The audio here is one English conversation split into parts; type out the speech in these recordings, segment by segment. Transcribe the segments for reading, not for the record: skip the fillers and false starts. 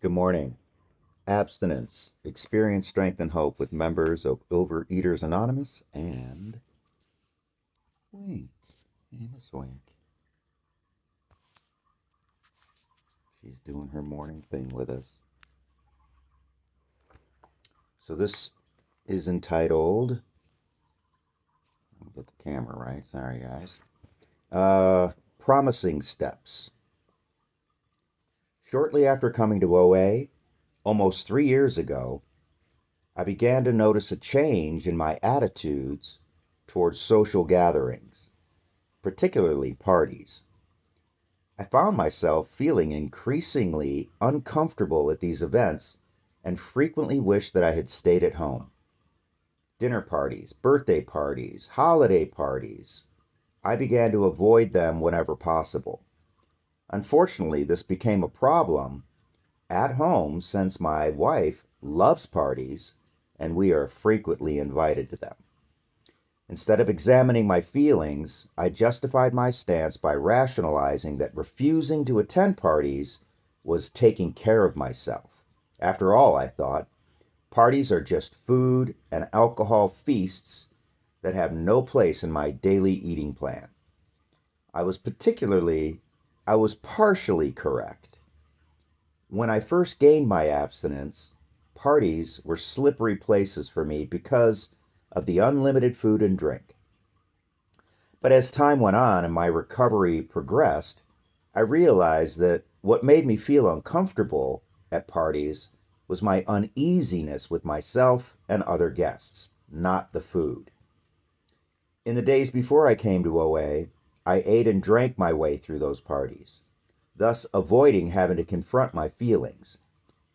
Good morning. Abstinence. Experience strength and hope with members of Overeaters Anonymous and Wink. Amos Wink. She's doing her morning thing with us. So this is entitled, let me get the camera right. Sorry, guys. Promising Steps. Shortly after coming to OA, almost 3 years ago, I began to notice a change in my attitudes towards social gatherings, particularly parties. I found myself feeling increasingly uncomfortable at these events and frequently wished that I had stayed at home. Dinner parties, birthday parties, holiday parties. I began to avoid them whenever possible. Unfortunately, this became a problem at home since my wife loves parties and we are frequently invited to them. Instead of examining my feelings, I justified my stance by rationalizing that refusing to attend parties was taking care of myself. After all, I thought, parties are just food and alcohol feasts that have no place in my daily eating plan. I was partially correct. When I first gained my abstinence, parties were slippery places for me because of the unlimited food and drink. But as time went on and my recovery progressed, I realized that what made me feel uncomfortable at parties was my uneasiness with myself and other guests, not the food. In the days before I came to OA, I ate and drank my way through those parties, thus avoiding having to confront my feelings.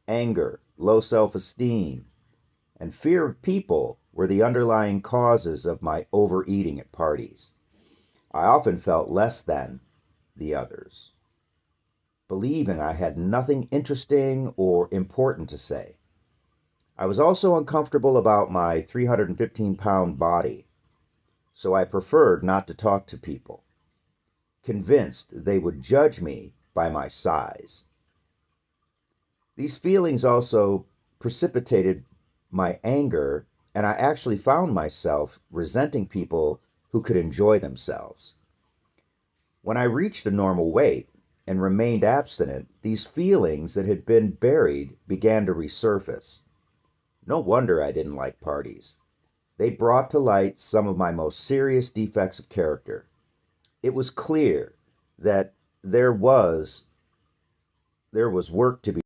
Anger, low self-esteem, and fear of people were the underlying causes of my overeating at parties. I often felt less than the others, believing I had nothing interesting or important to say. I was also uncomfortable about my 315-pound body, so I preferred not to talk to people, convinced they would judge me by my size. These feelings also precipitated my anger, and I actually found myself resenting people who could enjoy themselves. When I reached a normal weight and remained abstinent, these feelings that had been buried began to resurface. No wonder I didn't like parties. They brought to light some of my most serious defects of character. It was clear that there was work to be